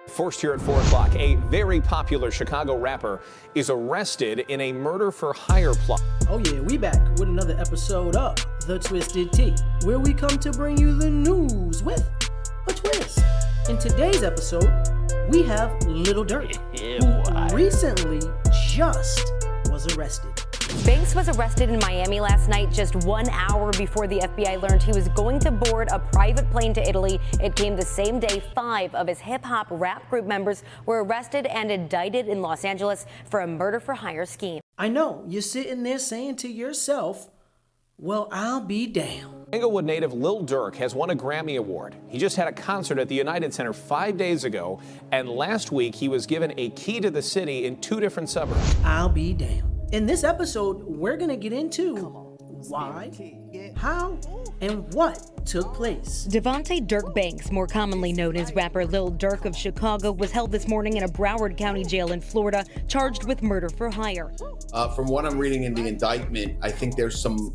First here at 4 o'clock, a very popular Chicago rapper is arrested in a murder-for-hire plot. Oh yeah, we back with another episode of The Twisted Tea, where we come to bring you the news with a twist. In today's episode, we have Lil Durk, who recently just was arrested. Banks was arrested in Miami last night, just 1 hour before the FBI learned he was going to board a private plane to Italy. It came the same day 5 of his hip-hop rap group members were arrested and indicted in Los Angeles for a murder-for-hire scheme. I know, you're sitting there saying to yourself, well, I'll be damned. Inglewood native Lil Durk has won a Grammy Award. He just had a concert at the United Center 5 days ago, and last week he was given a key to the city in 2 different suburbs. I'll be damned. In this episode, we're gonna get into why, how, and what took place. Devontae Dirk Banks, more commonly known as rapper Lil Durk of Chicago, was held this morning in a Broward County jail in Florida, charged with murder for hire. From what I'm reading in the indictment, I think there's some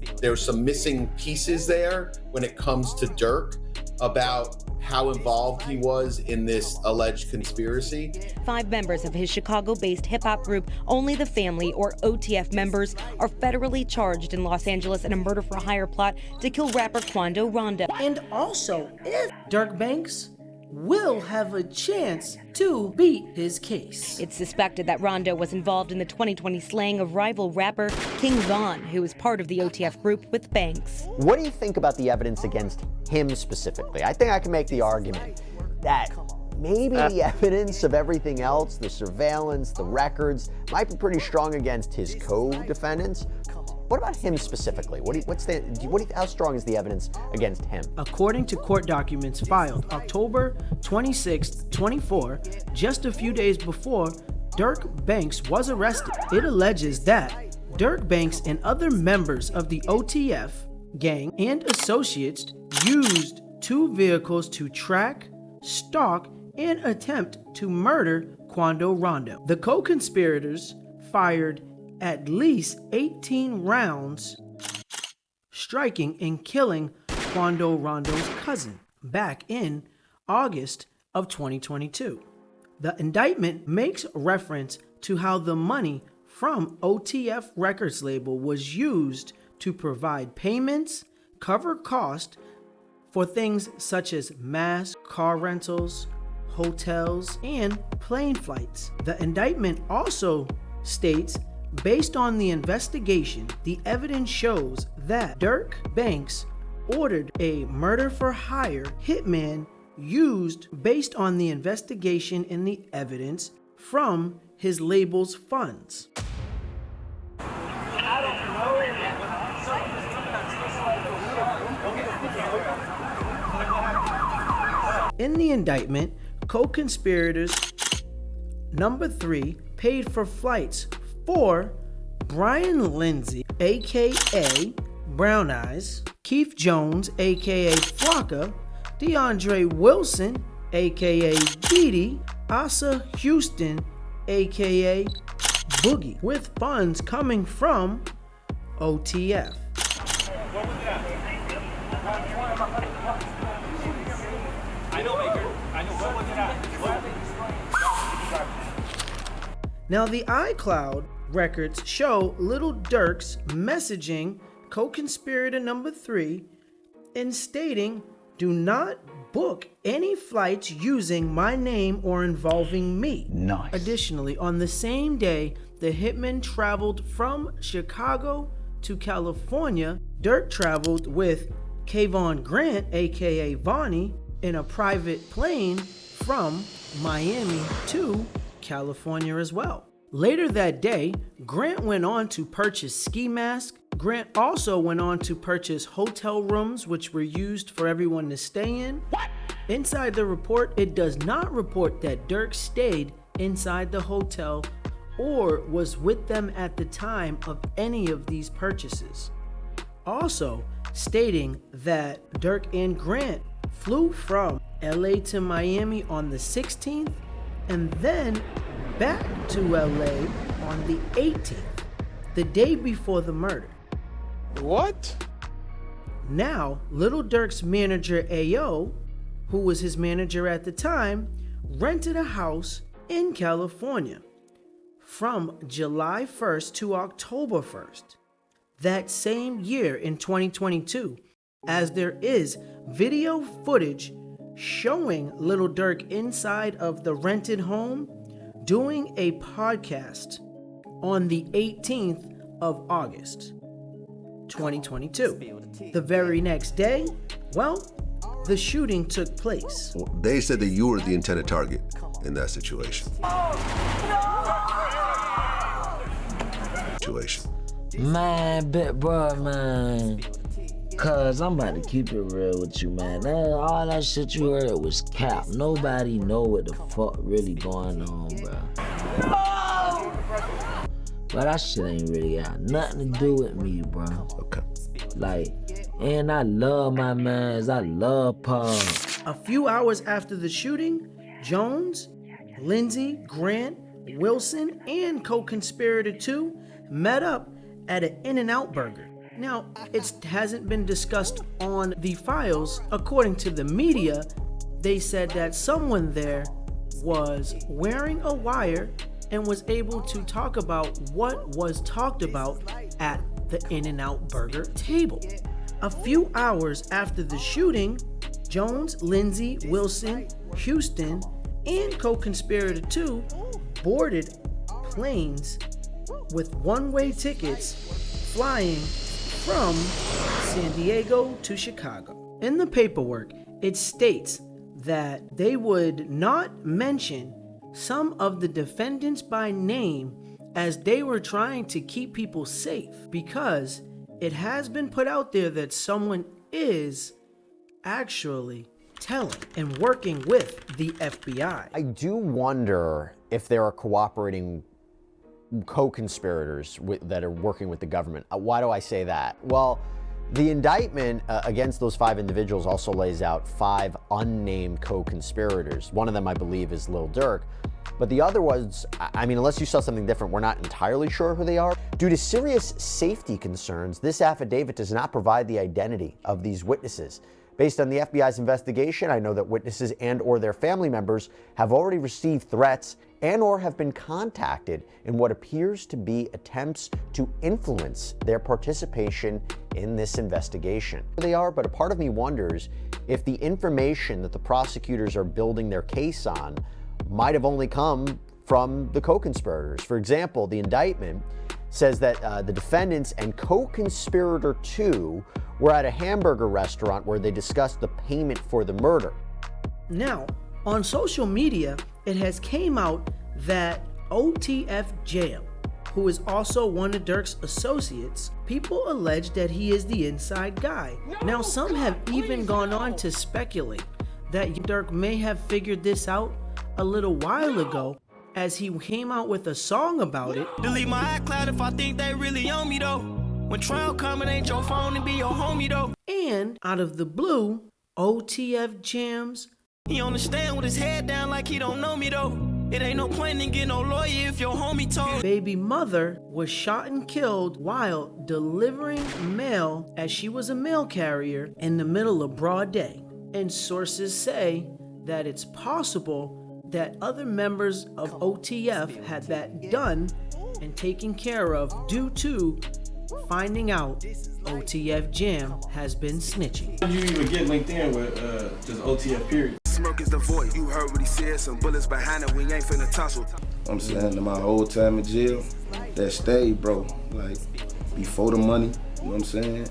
missing pieces there when it comes to Dirk about how involved he was in this alleged conspiracy. 5 members of his Chicago-based hip-hop group, Only the Family, or OTF members, are federally charged in Los Angeles in a murder-for-hire plot to kill rapper Quando Rondo. And also, if Dirk Banks will have a chance to beat his case. It's suspected that Rondo was involved in the 2020 slaying of rival rapper King Von, who is part of the OTF group with Banks. What do you think about the evidence against him specifically? I think I can make the argument that maybe the evidence of everything else, the surveillance, the records, might be pretty strong against his co-defendants. What about him specifically? How strong is the evidence against him? According to court documents filed October 26, 24, just a few days before Dirk Banks was arrested, it alleges that Dirk Banks and other members of the OTF gang and associates used 2 vehicles to track, stalk, and attempt to murder Quando Rondo. The co-conspirators fired at least 18 rounds, striking and killing Quando Rondo's cousin back in August of 2022. The indictment makes reference to how the money from OTF Records label was used to provide payments, cover costs for things such as masks, car rentals, hotels, and plane flights. The indictment also states, based on the investigation, the evidence shows that Dirk Banks ordered a murder-for-hire hitman used based on the investigation and the evidence from his label's funds. In the indictment, co-conspirators number 3 paid for flights for Brian Lindsay, aka Brown Eyes, Keith Jones, aka Flocka, DeAndre Wilson, aka Didi, Asa Houston, aka Boogie, with funds coming from OTF. Now the iCloud records show Lil Durk's messaging co-conspirator number 3 in stating, "Do not book any flights using my name or involving me." Nice. Additionally, on the same day the hitman traveled from Chicago to California, Durk traveled with Kayvon Grant, aka Vonnie, in a private plane from Miami to California as well. Later that day, Grant went on to purchase ski masks. Grant also went on to purchase hotel rooms which were used for everyone to stay in. What? Inside the report, it does not report that Durk stayed inside the hotel or was with them at the time of any of these purchases. Also stating that Durk and Grant flew from LA to Miami on the 16th and then back to LA on the 18th, the day before the murder. What? Now, Lil Durk's manager AO, who was his manager at the time, rented a house in California from July 1st to October 1st. That same year in 2022, as there is video footage showing Lil Durk inside of the rented home doing a podcast on the 18th of August, 2022. The very next day, well, the shooting took place. They said that you were the intended target in that situation. Man, bit bro, man. Cuz I'm about to keep it real with you, man. All that shit you heard was cap. Nobody know what the fuck really going on, bro. But that shit ain't really got nothing to do with me, bro. Okay. Like, and I love my mans. I love Paul. A few hours after the shooting, Jones, Lindsey, Grant, Wilson, and co-conspirator 2 met up at an In-N-Out Burger. Now, it hasn't been discussed on the files. According to the media, they said that someone there was wearing a wire and was able to talk about what was talked about at the In-N-Out Burger table. A few hours after the shooting, Jones, Lindsey, Wilson, Houston, and co-conspirator 2 boarded planes with one-way tickets flying from San Diego to Chicago. In the paperwork, it states that they would not mention some of the defendants by name as they were trying to keep people safe, because it has been put out there that someone is actually telling and working with the FBI. I do wonder if there are cooperating co-conspirators that are working with the government. Why do I say that? Well, the indictment against those 5 individuals also lays out 5 unnamed co-conspirators. One of them, I believe, is Lil Durk. But the other ones, I mean, unless you saw something different, we're not entirely sure who they are. Due to serious safety concerns, this affidavit does not provide the identity of these witnesses. Based on the FBI's investigation, I know that witnesses and or their family members have already received threats and or have been contacted in what appears to be attempts to influence their participation in this investigation. They are, but a part of me wonders if the information that the prosecutors are building their case on might have only come from the co-conspirators. For example, the indictment says that the defendants and co-conspirator 2 were at a hamburger restaurant where they discussed the payment for the murder. Now, on social media, it has came out that OTF Jam, who is also one of Durk's associates, people allege that he is the inside guy. Now, some have even gone on to speculate that Durk may have figured this out a little while ago, as he came out with a song about it. Delete my iCloud if I think they really on me though. When trial coming, ain't your phone and be your homie though. And out of the blue, OTF Jams. He understand with his head down like he don't know me though. It ain't no point in getting no lawyer if your homie told. Baby mother was shot and killed while delivering mail, as she was a mail carrier, in the middle of broad day. And sources say that it's possible that other members of OTF had that done and taken care of due to finding out OTF Jam has been snitching. You even get linked in with just OTF period. Smoke is the voice. You heard what he said. Some bullets behind it. We ain't finna tussle. I'm saying to my whole time in jail, that stayed, bro. Like, before the money, you know what I'm saying?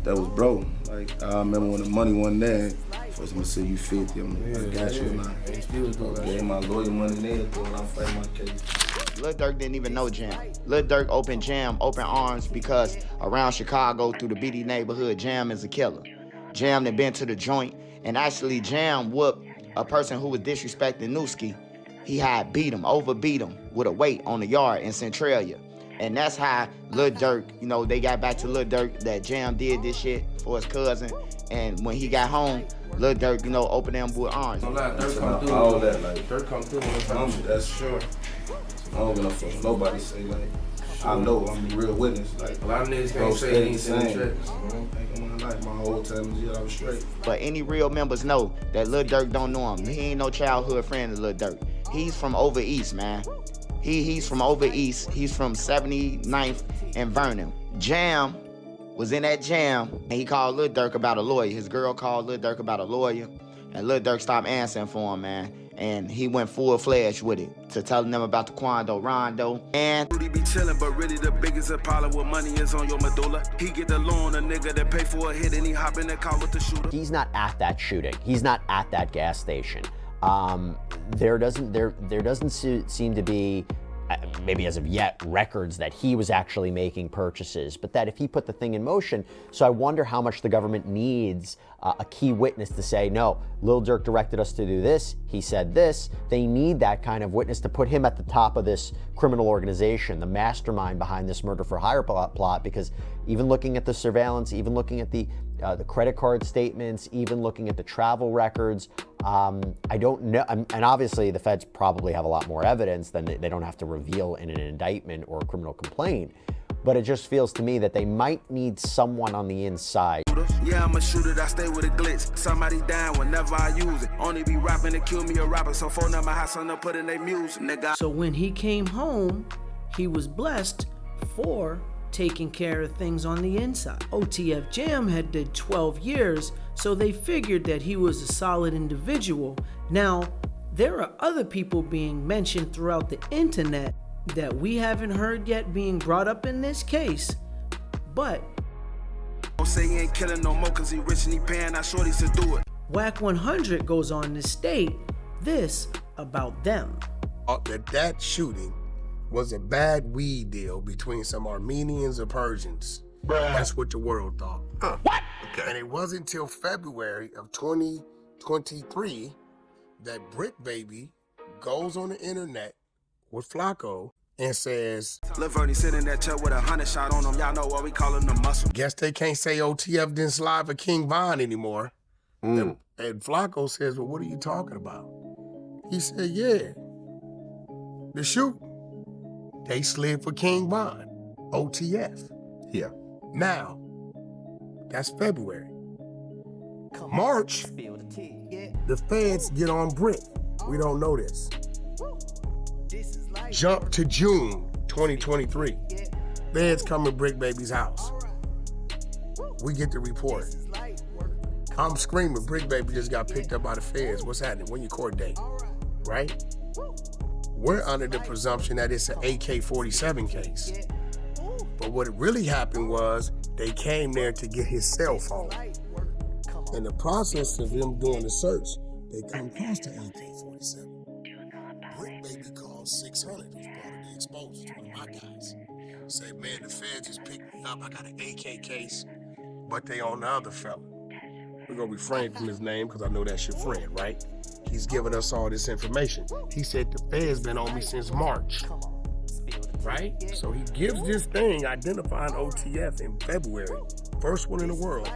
That was bro. Like, I remember when the money wasn't there. First I'm gonna say you 50, I'm like, I got you now. I gave my lawyer money there when I'm fighting my case. Lil Durk didn't even know Jam. Lil Durk opened Jam, open arms, because around Chicago through the BD neighborhood, Jam is a killer. Jam had been to the joint, and actually Jam whooped a person who was disrespecting Newski. He had overbeat him with a weight on the yard in Centralia. And that's how Lil Durk, you know, they got back to Lil Durk that Jam did this shit for his cousin. And when he got home, Lil Durk, you know, opened them with arms. Durk come through. All that, like, Durk come through. That's sure. I don't give no fuck. Nobody say, like, I know I'm the real witness. Like, A lot of niggas bro, can't say they ain't stayed seen the the same. checks. I don't think in my life, my whole time in jail, I was straight. But any real members know that Lil Durk don't know him. He ain't no childhood friend of Lil Durk. He's from over east, man. He's from over east. He's from 79th and Vernon. Jam was in that jam, and he called Lil Durk about a lawyer. His girl called Lil Durk about a lawyer, and Lil Durk stopped answering for him, man. And he went full-fledged with it to telling them about the Quando Rondo. And Rudy be chillin', but really the biggest Apollo with money is on your medulla. He get the loan, a nigga that pay for a hit, and he hop in the car with the shooter. He's not at that shooting. He's not at that gas station. There doesn't seem to be, maybe as of yet, records that he was actually making purchases, but that if he put the thing in motion. So I wonder how much the government needs a key witness to say, no, Lil Durk directed us to do this, he said this. They need that kind of witness to put him at the top of this criminal organization, the mastermind behind this murder for hire plot, because even looking at the surveillance, even looking at the credit card statements, even looking at the travel records, I don't know, and obviously the feds probably have a lot more evidence than they don't have to reveal in an indictment or a criminal complaint, but it just feels to me that they might need someone on the inside. Yeah, I'm a shooter that stay with a glitz. Somebody dying whenever I use it. Only be rapping to kill me a rapper, so phone up my house and put in their music, nigga. So when he came home, he was blessed for taking care of things on the inside. OTF Jam had did 12 years, so they figured that he was a solid individual. Now, there are other people being mentioned throughout the internet that we haven't heard yet being brought up in this case, but Don't say he ain't killing no more cause he rich and he paying our shorties to do it. Whack 100 goes on to state this about them. That shooting was a bad weed deal between some Armenians and Persians. Bruh. That's what the world thought. What? Okay. And it wasn't until February of 2023 that Brick Baby goes on the internet with Flacco and says, Lil Vernie sitting in that chair with 100 shot on him. Y'all know what we calling the muscle. guess they can't say OTF didn't slide for King Von anymore. And Flacco says, well, what are you talking about? He said, yeah, the shoot. They slid for King Von, OTF. Yeah. Now, that's February. March, the feds get on Brick. We don't know this. Jump to June 2023. Feds come to Brick Baby's house. We get the report. I'm screaming, Brick Baby just got picked up by the feds. What's happening? When your court date? Right? We're under the presumption that it's an AK-47 case. But what really happened was they came there to get his cell phone. In the process of them doing the search, they come across the AK-47. Brick Baby called 600, who's part of the exposure, one of my guys. Say, man, the feds just picked me up. I got an AK case, but they on the other fella. We're gonna refrain from his name because I know that's your friend, right? He's giving us all this information. He said the feds been on me since March, right? So he gives this thing identifying OTF in February, first one in the world.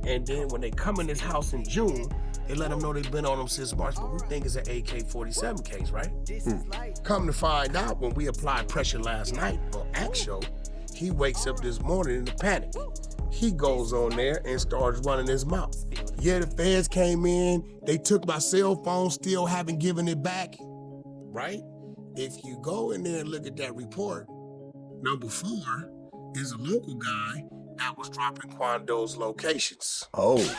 And then when they come in this house in June, they let them know they've been on him since March, but we think it's an AK-47 case, right? Come to find out, when we applied pressure last night for Axo, he wakes up this morning in a panic. He goes on there and starts running his mouth. Yeah, the feds came in, they took my cell phone, still haven't given it back, right? If you go in there and look at that report, number 4 is a local guy that was dropping Quando's locations. Oh.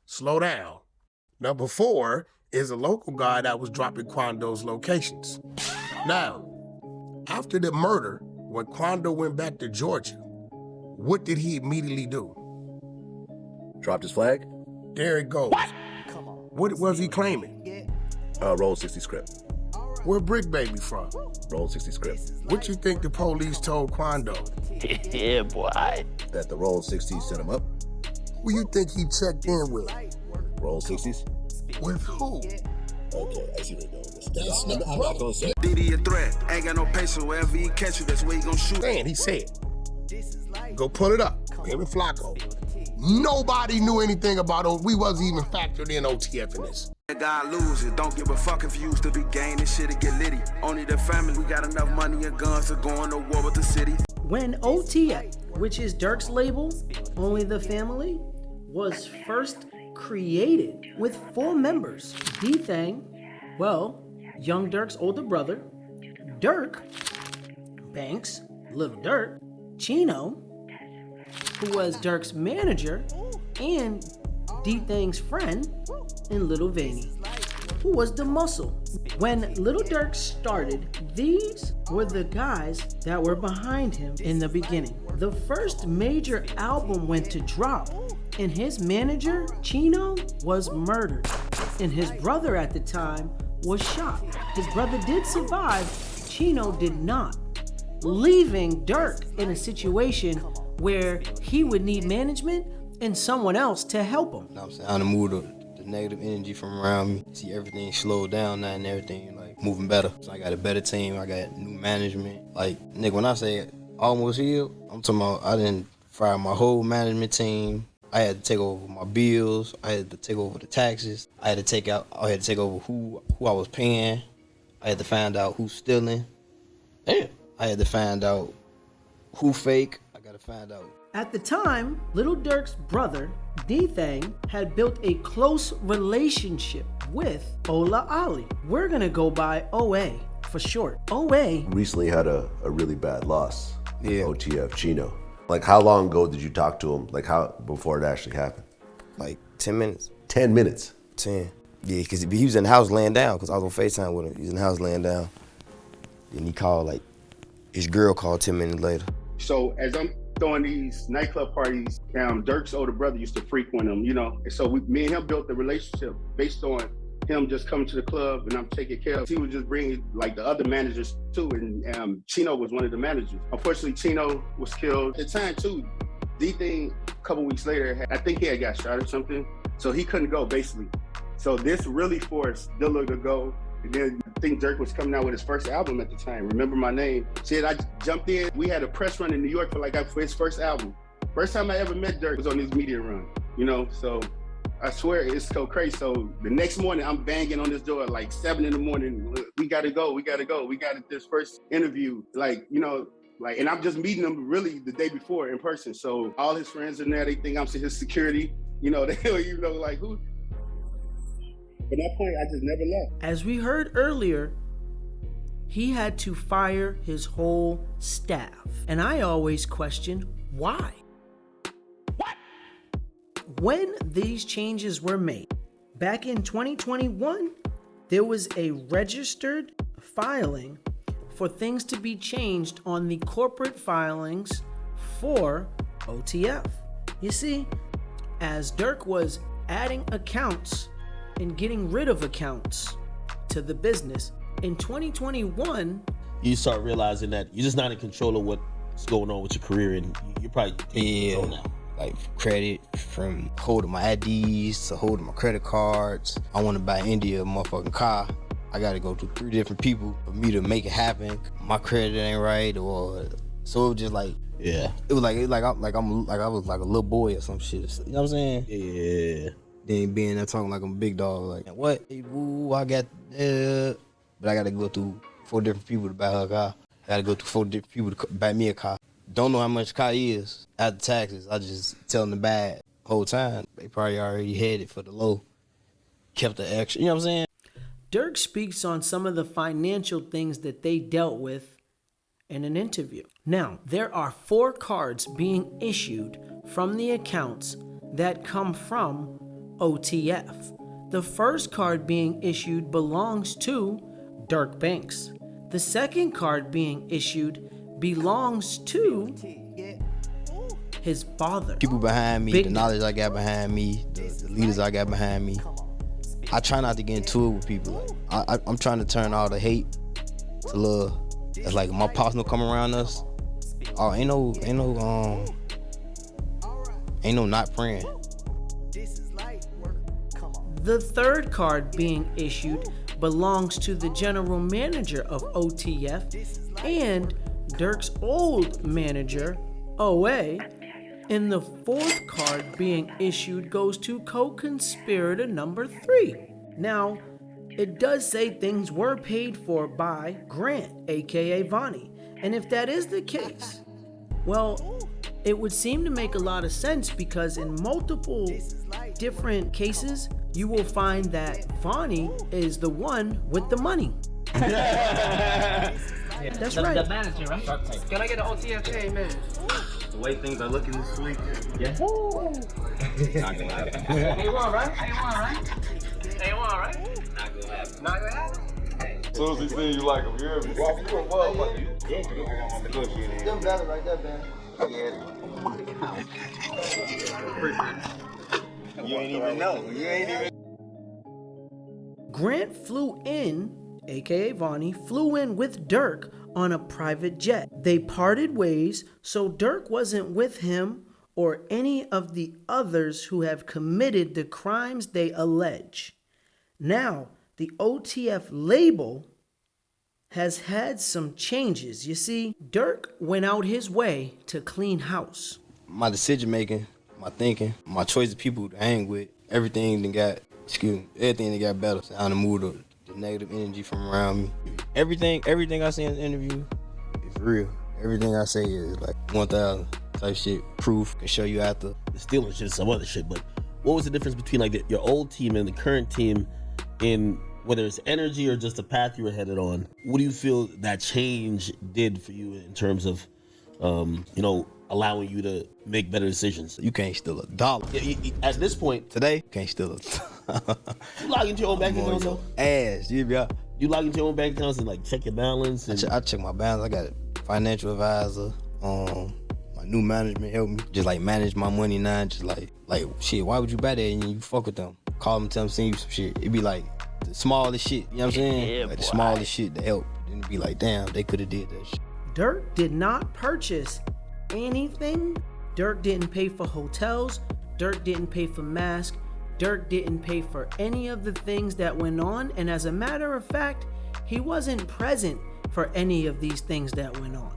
Slow down. Number 4 is a local guy that was dropping Quando's locations. Now, after the murder, when Quando went back to Georgia, what did he immediately do? Dropped his flag? There it goes. What was he claiming? Roll 60 script. Where Brick Baby from? Roll 60 script. What you think the police told Quando? Yeah, boy. That the Roll 60s set him up? Who you think he checked in with? Roll 60s? With who? Okay, I see where you're going with this. That's I'm not gonna say. DD a threat. Ain't got no patience. Wherever he catch you, that's where he gonna shoot. Man, he said. Go pull it up. Him and Flacco. Nobody knew anything about it. We wasn't even factored in OTF in this. God lose it. Don't give a fuck if you used to be gaining shit to get litty. Only the family, we got enough money and guns to go on to war with the city. When OTF, which is Durk's label, Only the Family, was first created with 4 members. D-Thang, well, Young Durk's older brother, Durk, Banks, Lil Durk, Chino, who was Durk's manager, and D-Thang's friend, and Lil Vanny, who was the muscle. When Lil Durk started, these were the guys that were behind him in the beginning. The first major album went to drop, and his manager, Chino, was murdered, and his brother at the time was shot. His brother did survive, Chino did not, leaving Durk in a situation where he would need management and someone else to help him. I'm saying, I'm gonna move the negative energy from around me. See everything slow down now and everything like moving better. So I got a better team, I got new management. Like, nigga, when I say almost healed, I'm talking about I didn't fire my whole management team. I had to take over my bills. I had to take over the taxes. I had to take over who I was paying. I had to find out who's stealing. Damn. I had to find out who fake. I gotta find out. At the time, Lil Durk's brother, D-Thang, had built a close relationship with Ola Ali. We're gonna go by OA for short. OA recently had a really bad loss. Yeah. OTF Chino. Like, how long ago did you talk to him? Like, how before it actually happened? Like 10 minutes. 10 minutes? 10. Yeah, because he was in the house laying down, because I was on FaceTime with him. He was in the house laying down. And he called, like, his girl called 10 minutes later. So as I'm throwing these nightclub parties, Durk's older brother used to frequent them, you know? And so me and him built the relationship based on him just coming to the club and I'm taking care of. He was just bringing like the other managers too, and Chino was one of the managers. Unfortunately, Chino was killed. At the time too, D-Thing a couple weeks later, I think he had got shot or something, so he couldn't go basically. So this really forced Dilla to go. And then I think Durk was coming out with his first album at the time, Remember My Name. Shit, I jumped in. We had a press run in New York for his first album. First time I ever met Durk was on his media run, you know? So I swear it's so crazy. So the next morning I'm banging on this door at like 7 in the morning. We gotta go. We got this first interview. Like, you know, like, and I'm just meeting him really the day before in person. So all his friends are there, they think I'm his security. You know, they you know, like who? At that point, I just never left. As we heard earlier, he had to fire his whole staff. And I always question why. What? When these changes were made, back in 2021, there was a registered filing for things to be changed on the corporate filings for OTF. You see, as Durk was adding accounts and getting rid of accounts to the business, in 2021, you start realizing that you're just not in control of what's going on with your career, and you're probably taking control now. Like credit, from holding my IDs to holding my credit cards. I want to buy India a motherfucking car. I got to go to 3 different people for me to make it happen. My credit ain't right, or so it was just like, yeah, it was like I was like a little boy or some shit. You know what I'm saying? Yeah. Then being there talking like I'm a big dog, like, what? Hey, woo, I got, but I got to go through 4 different people to buy her a car. I got to go through 4 different people to buy me a car. Don't know how much the car is. After taxes, I just tell them to buy it the whole time. They probably already had it for the low. Kept the extra, you know what I'm saying? Durk speaks on some of the financial things that they dealt with in an interview. Now, there are 4 cards being issued from the accounts that come from OTF. The first card being issued belongs to Durk Banks. The second card being issued belongs to his father. People behind me, the knowledge I got behind me, the leaders I got behind me. I try not to get into it with people. Like, I'm trying to turn all the hate to love. It's like my pops no come around us. Oh, ain't no not praying. The third card being issued belongs to the general manager of OTF and Durk's old manager, OA. And the fourth card being issued goes to co-conspirator number 3. Now, it does say things were paid for by Grant, aka Vonnie. And if that is the case, well, it would seem to make a lot of sense because in multiple different cases, you will find that Vonnie is the one with the money. That's right. The manager, right? Can I get an OTF Jam, man? The way things are looking this week, yeah. Not gonna happen. A1, right? A1, right? A1, right? Not gonna happen. Not gonna happen? As soon as he see you like him, you hear me? Walk you above, like you. Them better right there, man. You ain't even know. You ain't even. Grant flew in, aka Vonnie, flew in with Durk on a private jet. They parted ways, so Durk wasn't with him or any of the others who have committed the crimes they allege. Now, the OTF label has had some changes. You see, Durk went out his way to clean house. My decision making, my thinking, my choice of people to hang with, everything that got better. So I moved the negative energy from around me. Everything I say in the interview is real. Everything I say is like 1,000 type shit. Proof can show you after. The stealing shit, some other shit. But what was the difference between like your old team and the current team in whether it's energy or just the path you were headed on? What do you feel that change did for you in terms of, allowing you to make better decisions? You can't steal $1. At this point, today, you can't steal you log into your own bank accounts though? Ass, you log into your own bank accounts and like check your balance? And... I check my balance. I got a financial advisor. My new management help me just like manage my money now. Just like shit, why would you buy that and you fuck with them? Call them, tell them, send you some shit. It'd be like the smallest shit, you know what I'm saying? Yeah, like the smallest shit to help. Then it'd be like, damn, they could have did that shit. Durk did not purchase anything. Durk didn't pay for hotels. Durk didn't pay for masks. Durk didn't pay for any of the things that went on. And as a matter of fact, he wasn't present for any of these things that went on.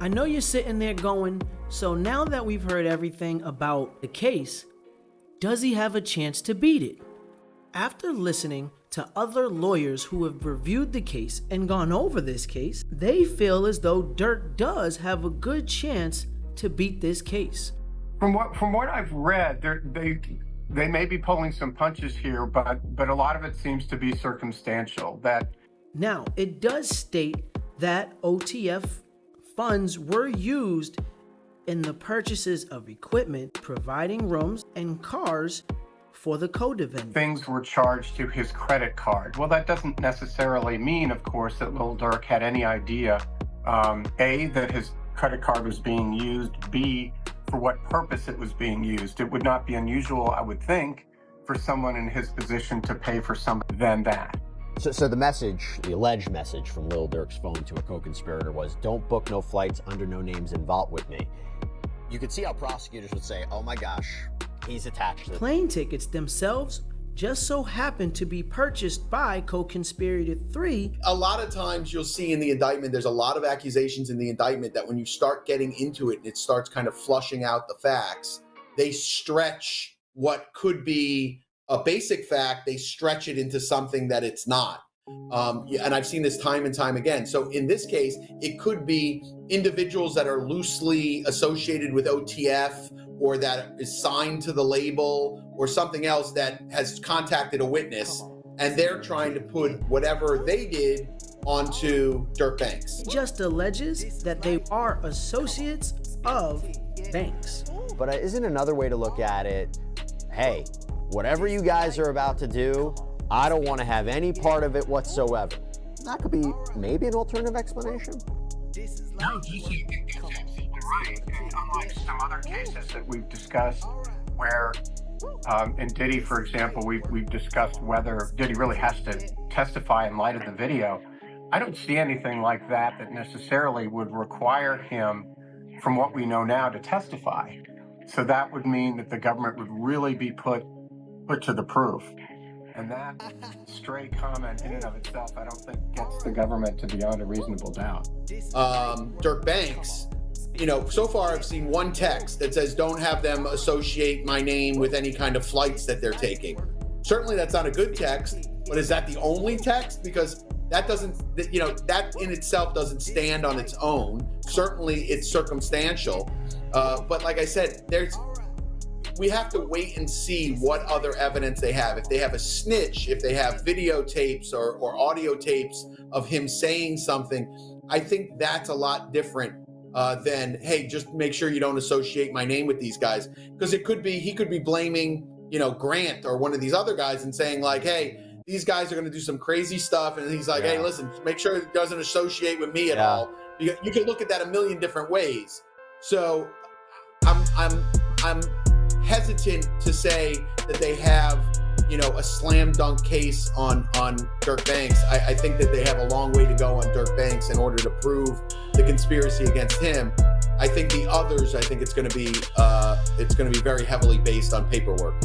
I know you're sitting there going, so now that we've heard everything about the case, does he have a chance to beat it? After listening to other lawyers who have reviewed the case and gone over this case, they feel as though Durk does have a good chance to beat this case. From what I've read, they may be pulling some punches here, but a lot of it seems to be circumstantial. Now, it does state that OTF funds were used in the purchases of equipment, providing rooms and cars for the co-defendant. Things were charged to his credit card. Well, that doesn't necessarily mean, of course, that Lil Durk had any idea, A, that his credit card was being used, B, for what purpose it was being used. It would not be unusual, I would think, for someone in his position to pay for something than that. So the message, the alleged message from Lil Durk's phone to a co-conspirator was, don't book no flights under no names involved with me. You could see how prosecutors would say, oh my gosh, he's attached to plane tickets themselves just so happen to be purchased by co-conspirator 3. A lot of times you'll see in the indictment, there's a lot of accusations in the indictment that when you start getting into it and it starts kind of flushing out the facts, they stretch what could be a basic fact, they stretch it into something that it's not. And I've seen this time and time again. So in this case, it could be individuals that are loosely associated with OTF or that is signed to the label or something else that has contacted a witness, and they're trying to put whatever they did onto Durk Banks. It just alleges that they are associates of Banks. But isn't another way to look at it, hey, whatever you guys are about to do, I don't want to have any part of it whatsoever. That could be maybe an alternative explanation. No, this is absolutely right. And unlike some other cases that we've discussed where in Diddy, for example, we've discussed whether Diddy really has to testify in light of the video. I don't see anything like that necessarily would require him, from what we know now, to testify. So that would mean that the government would really be put to the proof. And that stray comment in and of itself, I don't think gets the government to beyond a reasonable doubt. Durk Banks, so far I've seen one text that says, don't have them associate my name with any kind of flights that they're taking. Certainly that's not a good text, but is that the only text? Because that doesn't, you know, that in itself doesn't stand on its own. Certainly it's circumstantial. But like I said, we have to wait and see what other evidence they have. If they have a snitch, if they have videotapes or audio tapes of him saying something, I think that's a lot different than, hey, just make sure you don't associate my name with these guys. Because he could be blaming, you know, Grant or one of these other guys and saying like, hey, these guys are going to do some crazy stuff. And he's like, hey, listen, make sure it doesn't associate with me at all. You can look at that a million different ways. So I'm hesitant to say that they have, you know, a slam dunk case on Durk Banks. I think that they have a long way to go on Durk Banks in order to prove the conspiracy against him. I think the others, I think it's going to be very heavily based on paperwork.